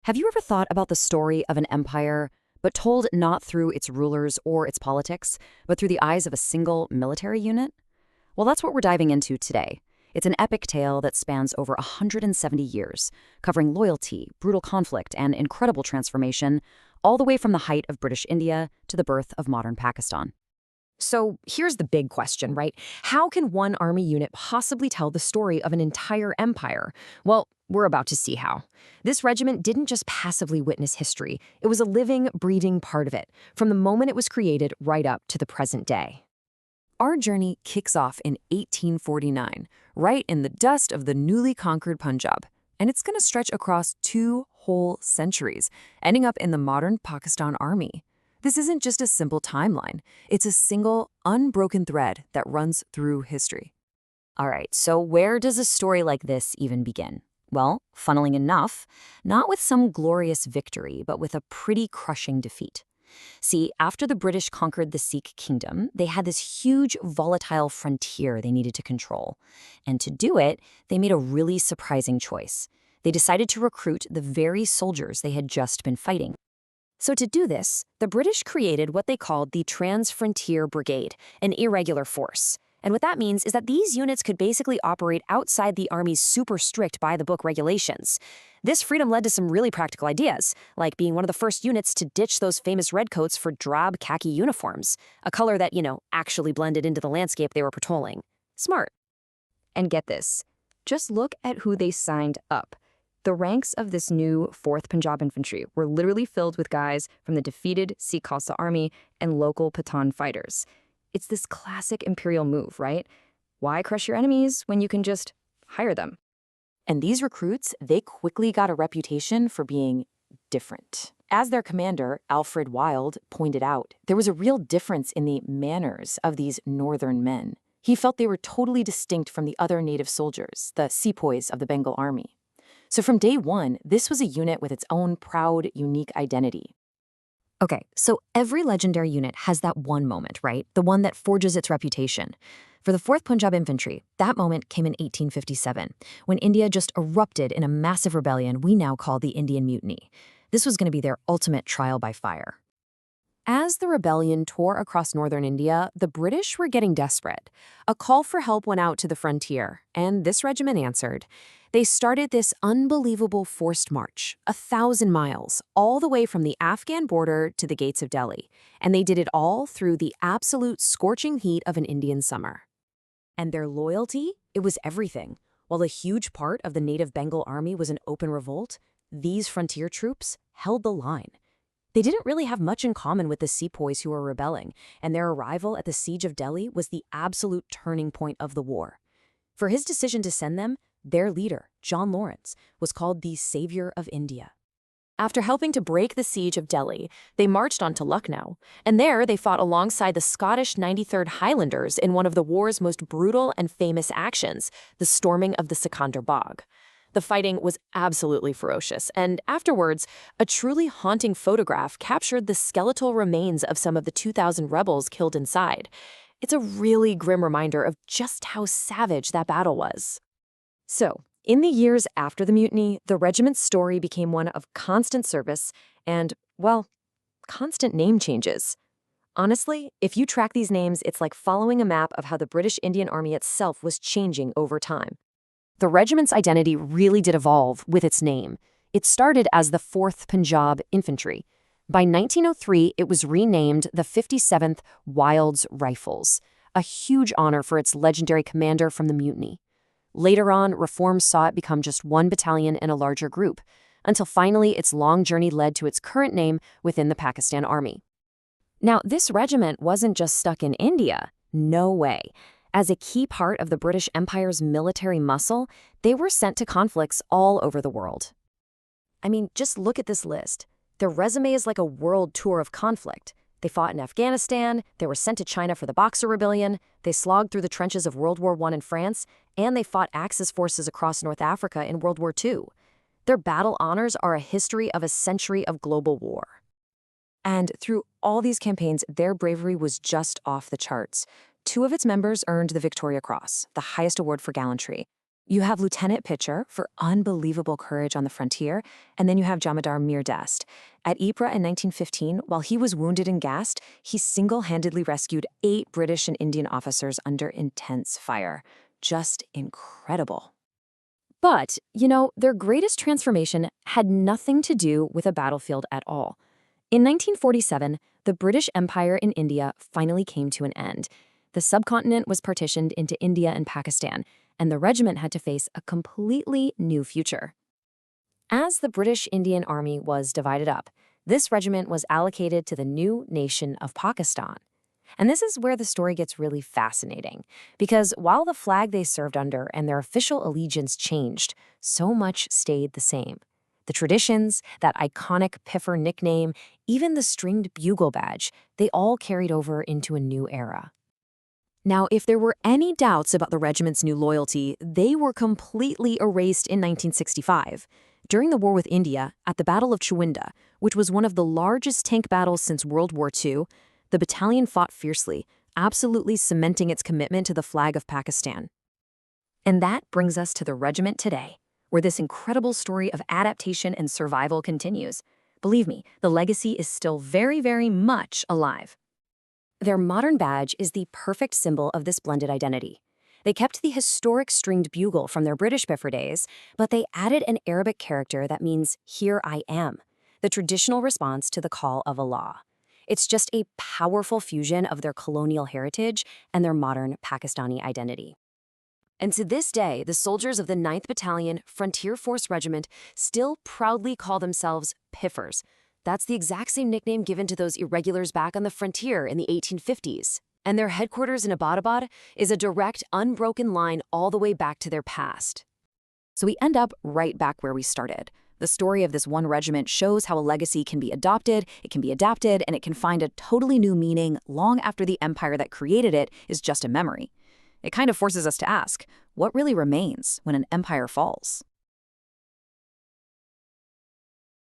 Have you ever thought about the story of an empire, but told not through its rulers or its politics, but through the eyes of a single military unit? Well, that's what we're diving into today. It's an epic tale that spans over 170 years, covering loyalty, brutal conflict, and incredible transformation, all the way from the height of British India to the birth of modern Pakistan. So here's the big question, right? How can one army unit possibly tell the story of an entire empire? Well, we're about to see how. This regiment didn't just passively witness history, it was a living, breathing part of it, from the moment it was created right up to the present day. Our journey kicks off in 1849, right in the dust of the newly conquered Punjab, and it's going to stretch across 2 whole centuries, ending up in the modern Pakistan Army. This isn't just a simple timeline. It's a single, unbroken thread that runs through history. All right, so where does a story like this even begin? Well, funneling enough, not with some glorious victory, but with a pretty crushing defeat. See, after the British conquered the Sikh kingdom, they had this huge, volatile frontier they needed to control. And to do it, they made a really surprising choice. They decided to recruit the very soldiers they had just been fighting. So to do this, the British created what they called the Trans-Frontier Brigade, an irregular force. And what that means is that these units could basically operate outside the Army's super strict by-the-book regulations. This freedom led to some really practical ideas, like being one of the first units to ditch those famous redcoats for drab khaki uniforms, a color that, actually blended into the landscape they were patrolling. Smart. And get this, just look at who they signed up. The ranks of this new 4th Punjab Infantry were literally filled with guys from the defeated Sikh Khalsa Army and local Pathan fighters. It's this classic imperial move, right? Why crush your enemies when you can just hire them? And these recruits, they quickly got a reputation for being different. As their commander, Alfred Wilde, pointed out, there was a real difference in the manners of these northern men. He felt they were totally distinct from the other native soldiers, the sepoys of the Bengal Army. So from day one, this was a unit with its own proud, unique identity. Okay, so every legendary unit has that one moment, right? The one that forges its reputation. For the 4th Punjab Infantry, that moment came in 1857, when India just erupted in a massive rebellion we now call the Indian Mutiny. This was going to be their ultimate trial by fire. As the rebellion tore across northern India, the British were getting desperate. A call for help went out to the frontier, and this regiment answered. They started this unbelievable forced march, 1,000 miles, all the way from the Afghan border to the gates of Delhi, and they did it all through the absolute scorching heat of an Indian summer. And their loyalty? It was everything. While a huge part of the native Bengal army was in open revolt, these frontier troops held the line. They didn't really have much in common with the sepoys who were rebelling, and their arrival at the siege of Delhi was the absolute turning point of the war. For his decision to send them, their leader, John Lawrence, was called the Savior of India. After helping to break the siege of Delhi, they marched on to Lucknow, and there they fought alongside the Scottish 93rd Highlanders in one of the war's most brutal and famous actions, the storming of the Sikandar Bog. The fighting was absolutely ferocious, and afterwards, a truly haunting photograph captured the skeletal remains of some of the 2,000 rebels killed inside. It's a really grim reminder of just how savage that battle was. So, in the years after the mutiny, the regiment's story became one of constant service and, well, constant name changes. Honestly, if you track these names, it's like following a map of how the British Indian Army itself was changing over time. The regiment's identity really did evolve with its name. It started as the 4th Punjab Infantry. By 1903, it was renamed the 57th Wilde's Rifles, a huge honor for its legendary commander from the mutiny. Later on, reforms saw it become just one battalion in a larger group, until finally its long journey led to its current name within the Pakistan Army. Now, this regiment wasn't just stuck in India. No way. As a key part of the British Empire's military muscle, they were sent to conflicts all over the world. I mean, just look at this list. Their resume is like a world tour of conflict. They fought in Afghanistan, they were sent to China for the Boxer Rebellion, they slogged through the trenches of World War I in France, and they fought Axis forces across North Africa in World War II. Their battle honors are a history of a century of global war. And through all these campaigns, their bravery was just off the charts. 2 of its members earned the Victoria Cross, the highest award for gallantry. You have Lieutenant Pitcher for unbelievable courage on the frontier, and then you have Jamadar Mir Dast. At Ypres in 1915, while he was wounded and gassed, he single-handedly rescued 8 British and Indian officers under intense fire. Just incredible. But, their greatest transformation had nothing to do with a battlefield at all. In 1947, the British Empire in India finally came to an end. The subcontinent was partitioned into India and Pakistan, and the regiment had to face a completely new future. As the British Indian Army was divided up, this regiment was allocated to the new nation of Pakistan. And this is where the story gets really fascinating, because while the flag they served under and their official allegiance changed, so much stayed the same. The traditions, that iconic Piffer nickname, even the stringed bugle badge, they all carried over into a new era. Now, if there were any doubts about the regiment's new loyalty, they were completely erased in 1965. During the war with India, at the Battle of Chawinda, which was one of the largest tank battles since World War II, the battalion fought fiercely, absolutely cementing its commitment to the flag of Pakistan. And that brings us to the regiment today, where this incredible story of adaptation and survival continues. Believe me, the legacy is still very, very much alive. Their modern badge is the perfect symbol of this blended identity. They kept the historic stringed bugle from their British Piffer days, but they added an Arabic character that means, "Here I am," the traditional response to the call of Allah. It's just a powerful fusion of their colonial heritage and their modern Pakistani identity. And to this day, the soldiers of the 9th Battalion, Frontier Force Regiment, still proudly call themselves Piffers. That's the exact same nickname given to those irregulars back on the frontier in the 1850s. And their headquarters in Abbottabad is a direct, unbroken line all the way back to their past. So we end up right back where we started. The story of this one regiment shows how a legacy can be adopted, it can be adapted, and it can find a totally new meaning long after the empire that created it is just a memory. It kind of forces us to ask, what really remains when an empire falls?